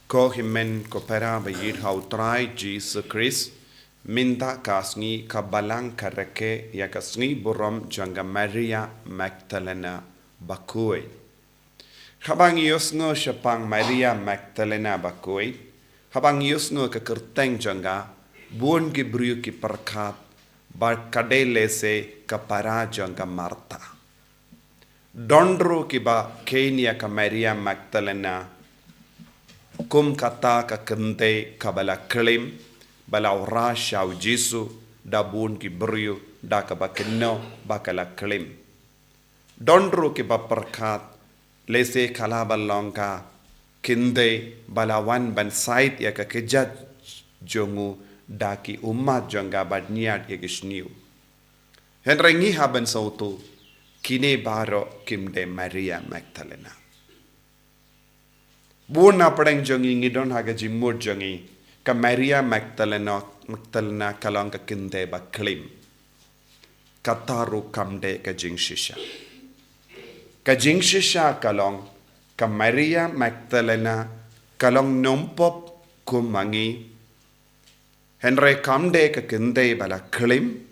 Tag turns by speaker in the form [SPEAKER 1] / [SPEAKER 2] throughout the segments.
[SPEAKER 1] Ko himen ko pera bayid hautrai Jesus Christ minta kasngi ka balang kareke ya kasngi burom janga Maria Magdalena bakui. Habang yusngo syapang Maria Magdalena bakui. Habang yusngo ke kerteng janga buon ki briu ki perkat bar kadele se ka para janga Marta. Dondro ki ba Kenya ka Maria Magdalena kum kata ka kente ka bala klim bala ora shau Jesu da bun ki briu da ka ba kenno ba kala klim dondro ki ba perkat lese kala balongka kinde bala wan ban sait ya ka kejat jongu da ki umat jonga bad niat ya gishniu henrengi haben sautu kine baro kimde Maria Magdalena Buna padang jongi ngidon haga jimur jongi ka Maria Magdalena kalong ka kinde ba klim kataru kamde ka jingshisha kalong ka Maria Magdalena kalong nompop kumangi henre kamde ka kinde bala klim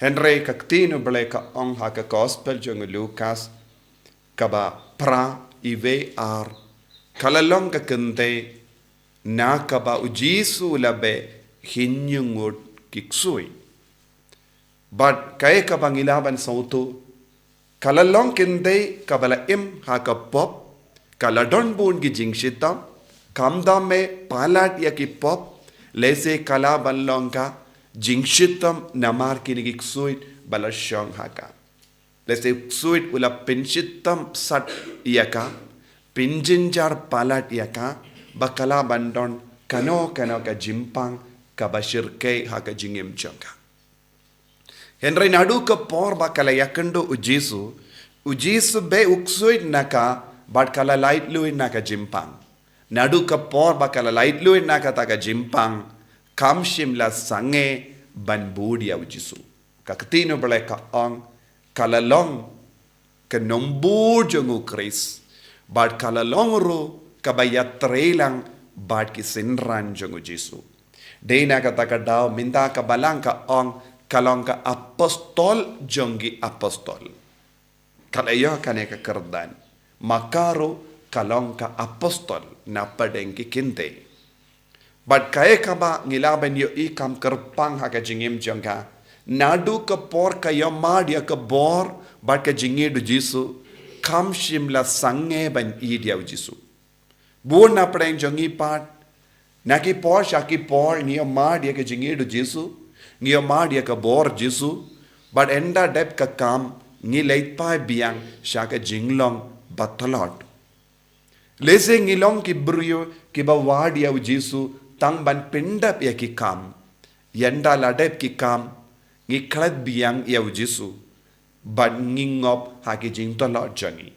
[SPEAKER 1] henre ka tino bale ka ong haga gospel jongi Lucas ka ba pra ive ar kalalong ka kente na kaba ujisu labe hinyungut kiksui. But kaya kabang ilaban sa uto, kalalong kente kabala im hakapop, kaladon buon gijing shitam, kamdame palat yakipop, lese kalaban long ka, jing shitam namar kinigiksuit balasyong haka. Lese suit ula pinshitam sat yaka, Pinjinjar palat yaka bakala bandon kano ka jimpang ka bashirke haka jingim chonga. Henry nadu ka por bakala yakando ujisu be uksuit naka bat kala light luin naka jimpang. Nadu ka por bakala light luin naka taka jimpang kam shimla sange ban budia ujisu. Kakatino bale ka ong kalalong ka nombur jongu Chris. Bad kalalongro kabaya trelang bad ki sinran jongu Jesu. Dena kata daw minta ka balang ka ong kalong ka apostol jongi apostol. Kalayo kane ka kerdan. Makaro kalong ka apostol na padeng ki kinte. Bad kaya ka ba ngilaban yo ikam kerpang haka jingim jongka. Nadu ka por kayo madya ka bor bad ka jingi du Jesu. Kam shimla sange ban idia ujisu. Buon na padang jongi pat. Naki por shaki por niyo madia ka jingi du jisu. Niyo madia ka bor jisu. But enda dep ka kam ni leitpa biang shaka jinglong batalot. Lese ngilong ki bruyo ki ba wadia ujisu tang ban pindap ya ki kam. Yenda ladep ki kam ngi klad biang ya ujisu. But ngingop haki jing tolot jongi.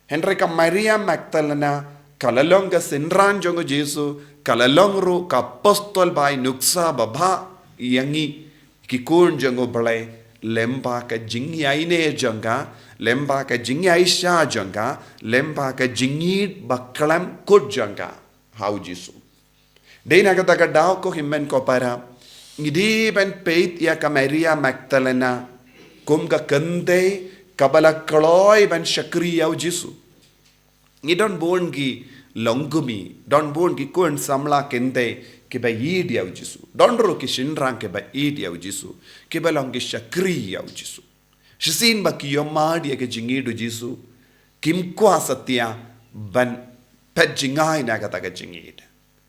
[SPEAKER 1] Henry ka Maria Magdalena kalalong ka sinran jongo Jesu kalalong ru ka apostol bay nuksa baba yangi kikun jongo balay lemba ka jingyay ne jonga lemba ka jingyay sha jonga lemba ka jingid baklam kud jonga how Jesu. Dena kata daw ko himen ko para ngidi ben peit ya ka Maria Magdalena kum ka kente kabala kaloy ban Shakri yaw Jesu. Ngi don bon ki longumi, don bon ki kun samla kente ke ba yid yaw Jesu. Don ro ki shinrang ke ba yid yaw Jesu. Ke ba long ki Shakri yaw Jesu. Shisin ba ki yomad ya ke jingidu Jesu. Kim kwa satya ban pet jingay na kata ka jingid.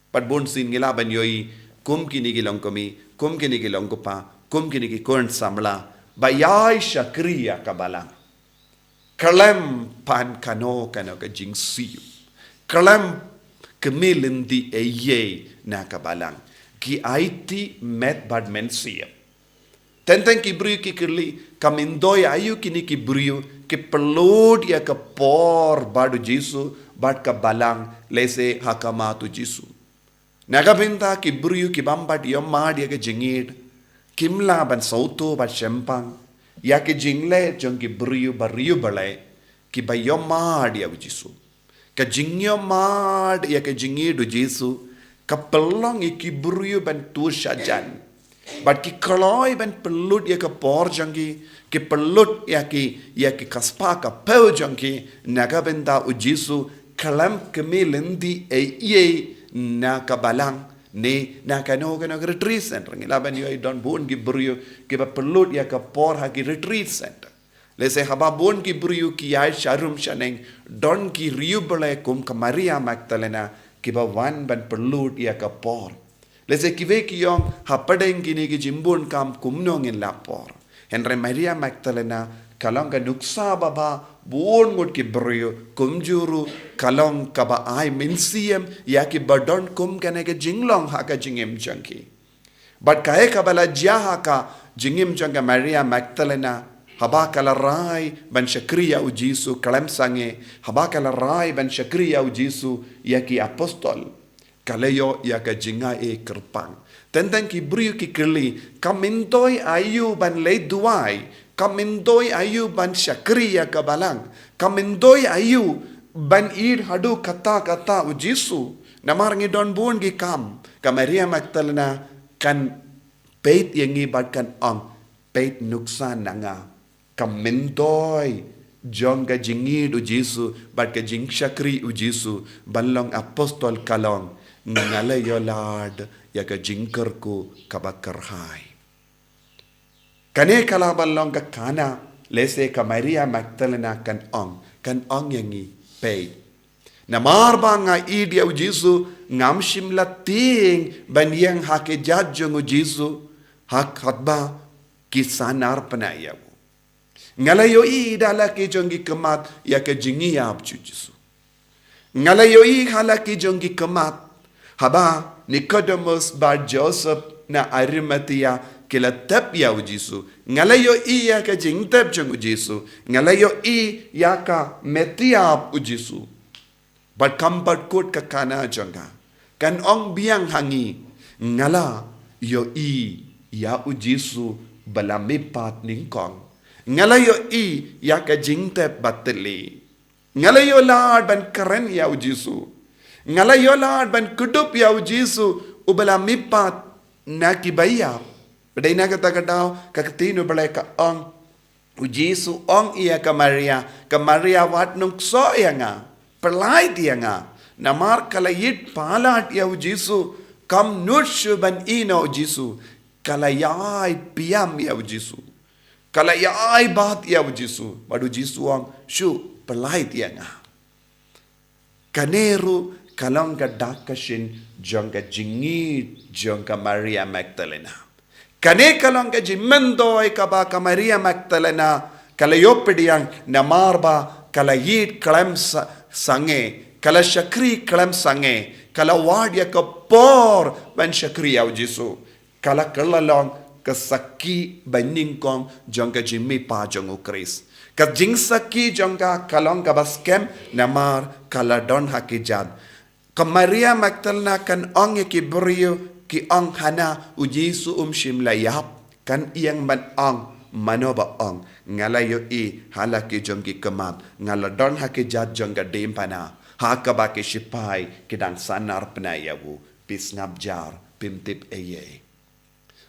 [SPEAKER 1] Pat bon sin ngila ban yoy kum kini ki longkumi, kum kini ki longkupa, kum kini ki kun samla. Bayay Shakriya kabalang. Kalem pan kano ka jingsiyo. Kalem kemilindi eye na kabalang. Ki aiti met bad mensiya. Tenteng ki briyo ki kirli kamindoy ayu kini ki briyo ki pelod ya ka por badu Jesu bad kabalang lese hakamatu Jesu. Nagabinta ki briyo ki bambat yomad ya ka jingid. Kimla ban sauto ban shempang ya ke jingle jong ki briyu bariyu balai ki bayoma dia ujisu Ka jingyo mad ya ka jingi du Jesu. Ka pelong iki buriu ban tur syajan. But ki kaloi ban pelut ya ka por jangki. Ki pelut ya ki kaspa ka peu jangki. Naga benda u Jesu kalam kemelendi ye na ka balang. Ni na kano retreat center. Ngilaban yu ay don buon ki buriu ki ba pelut ya ka por ha ki retreat center. Lese haba bon ki buriu ki ay sharum shaneng don ki riubale kum ka Maria Magdalena ki ba wan ban perlut ya ka por. Lese ki ve ki yong hapadeng kini ki jimbun kam kumnong in la por. Henry Maria Magdalena kalong ka nuksa baba bon ngut ki buriu kumjuru kalong ka ba ay minsiem ya ki badon kum kane ka jinglong ha ka jingim jangki. But kae ka bala jaha ka jingim jangka Maria Magdalena haba kala rai ban Shakri ya Jesu kalam sange haba kala rai ban Shakri ya Jesu ya ki apostol kalayo ya ka jinga e kerpang tentang ki brio ki kerli Myntoi ayu ban le duai Myntoi ayu ban Shakri ya ka Balang Myntoi ayu ban id hadu kata Jesu namar ngi don buon gi kam ka Maria Magdalena kan peit yangi bat kan peit nuksan nanga Myntoi jong ka jingi du Jesu bat ka jing Shakri u Jesu balong apostol kalong ngala yolad ya ka jingker ku kabakarhai kane kala balong ka kana lese ka Maria Magdalena kan yangi pay namar ba nga idi u Jesu ngam shimla ting banyang hake jajong u Jesu hak hatba kisanar panayaw ngalayo dala ki jongi kemat ya ke jingi ab Jesu. Ngalayo hala ki jongi kemat haba Nicodemus bar Joseph na Arimathea kila tep ya Jesu. Ngalayo ya ke jing tep jong Jesu. Ngalayo ya ka metiab Jesu. But kampat kot ka kana jonga. Kan ong biang hangi ngala yo ya Jesu balamipat ningkong. Ngalayo ya ka jingte bateli. Ngalayo lad ban keren ya Jesu. Ngalayo lad ban kudup ya Jesu ubala mipat na kibaya. Padai na kata kakatino balay ka Jesu iya ka Maria wat nung so ya nga. Perlait ya nga. Namar kalayit palat ya Jesu. Kam nutsyo ban ino Jesu. Kalayay piyam ya Jesu. Kalau ya ai bat ya Jesu, badu Jesu ang shu pelait ya nga. Kaneru kalong ka dakashin jongka jingi jongka Maria Magdalena. Kane kalong ka Myntoi ka ba ka Maria Magdalena kalayopediang namarba kalayit kalam sange kala Shakri kalam sange kala wadya ka por ban Shakri ya Jesu kala kalalong kasaki baningkong jongka jimmi pa jongo Chris. Ka jingsaki jongka kalong ka baskem namar kala don hakijad. Ka Maria Magdalena kan ong ki brio ki ong hana u Jesu shimlayap kan iyang man ong manoba ong ngalayo halaki jongki kemat ngala don hakijad jongka dempana hakaba ki shipai kidang sanar penayawu pisngabjar pimtip eye.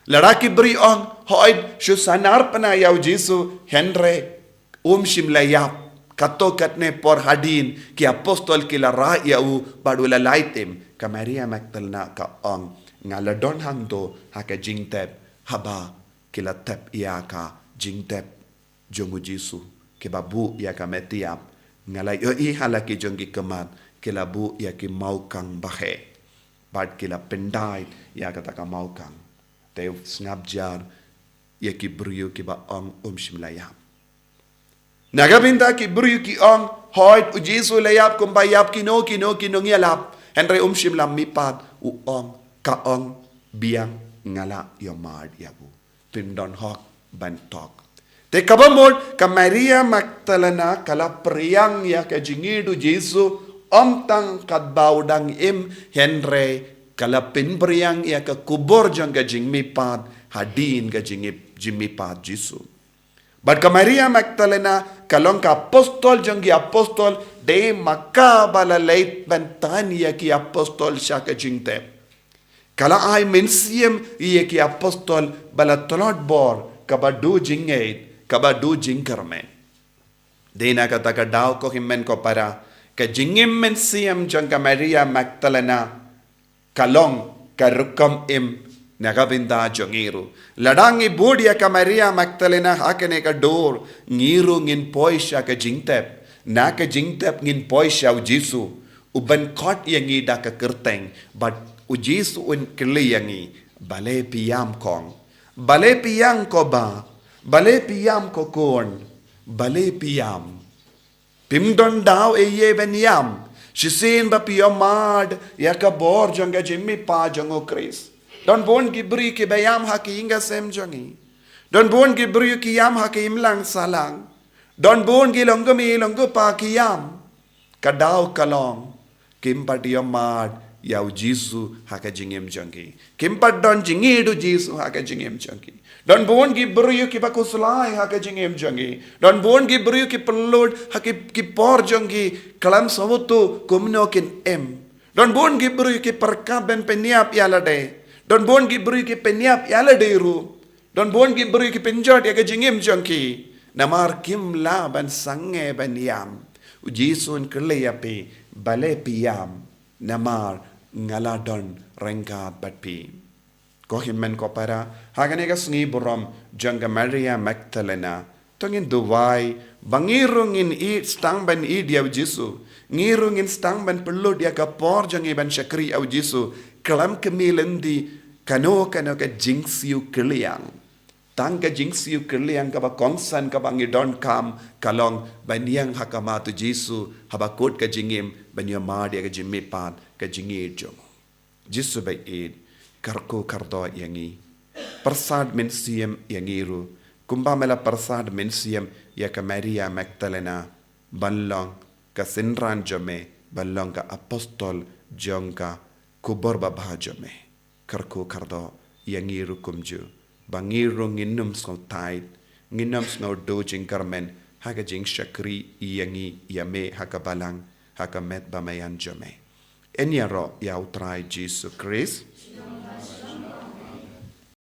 [SPEAKER 1] Lalaki beri ong hoid shu sanar panayaw Jesu Henry shimlayap kato katne por hadin ki apostol kila ra'yaw badula laitim ka Maria Magdalena ka ong ngaladon hangdo haka jingtep haba kila tep iya ka jingtep jongu Jesu ki babu iya ka metiap ngalayo halaki jongi kemat kila bu iya ki maukang bahe bad kila pendai iya kata ka maukang Teu snabjar ya ki brio ki ba ong shimlayap. Nagabinta ki brio ki ong hoid u Jesu layap kumbayap kino ngiyalap. Henry shimlam mipat u ong ka ong biang ngala yomad yabu. Pindon hok bantok. Te kabamod ka Maria Magdalena kala priang ya ka jingidu Jesu tang kadbaudang Henry kala pinbriang ka kubor jang ka jingmipat hadin ka jingmipat Jesu. But ka Maria Magdalena kalong ka apostol jong gi apostol de makabala leit bentania ki apostol siya ka jingte. Kala ay mensiem iye ki apostol bala tolot bor kabadu jingait kabadu jingkarmen. De na kata ka daw ko himmen ko para ka jingim mensiem jong ka Maria Magdalena kalong ka rukam im Nagabinda jongiru. Ladangi budia ka Maria Magdalena hakene ka door. Ngiru ngin poisya ka jingtep. Na ka jingtep ngin poisya u Jisu. Uban kot yangi da ka kerteng. But u Jisu un kili yangi. Bale piyam kong. Bale piyam ko ba. Bale piyam ko kon. Bale piyam. Pimdon daw eye ben yam. Shisin ba piyamad. Yaka bor jonga jimmi pa jongo Chris. Don bon gibri ki bayam haki inga sem jongi. Don bon gibri ki yam haki imlang salang. Don bon gilonggo mi ilonggo pa ki yam. Kadaw kalong. Kimpat yamad yaw Jisu haka jingim jongi. Kimpat don jingidu Jisu haka jingim jongi. Don bon gibri ki bakuslai haka jingim jongi. Don bon gibri ki pelud haki ki por jongi. Kalam samutu kumnokin em. Don bon gibri ki perkaben peniap yalade. Don bon gibri ki penyap yala deiru. Don bon gibri ki penjot ya ka jingim jongki. Namar kim la ban sange ban yam. Ujisun kelayapi bale piyam. Namar ngala don rengkat batpi. Ko himmen ko para hagane ka sngi buram jangga Maria Magdalena. Tongin duwai bangirung in i stang ban i dia Jisu. Ngirung in stang ban pelud ya ka por jangi ban Shakri au Jisu. Kalam kemilendi kano ka jingsiu kiliang. Tang ka jingsiu kiliang ka ba kongsan ka ba ngidon kam kalong banyang hakamatu Jisu habakot ka jingim banyo madi ka jimipan ka jingid jong. Jisu ba id karko kardo yangi. Persad mensiem yangiru. Kumbamela persad mensiem ya ka Maria Magdalena balong ka sinran jome balong ka apostol jong ka kubor babah jome. Karko kardo yangiru kumju. Bangiru nginum snow tide. Nginum snow dojing karmen. Haka jing Shakri yangi yame haka balang. Haka met bamayan jome. Enyaro yaw try Jesus Christ.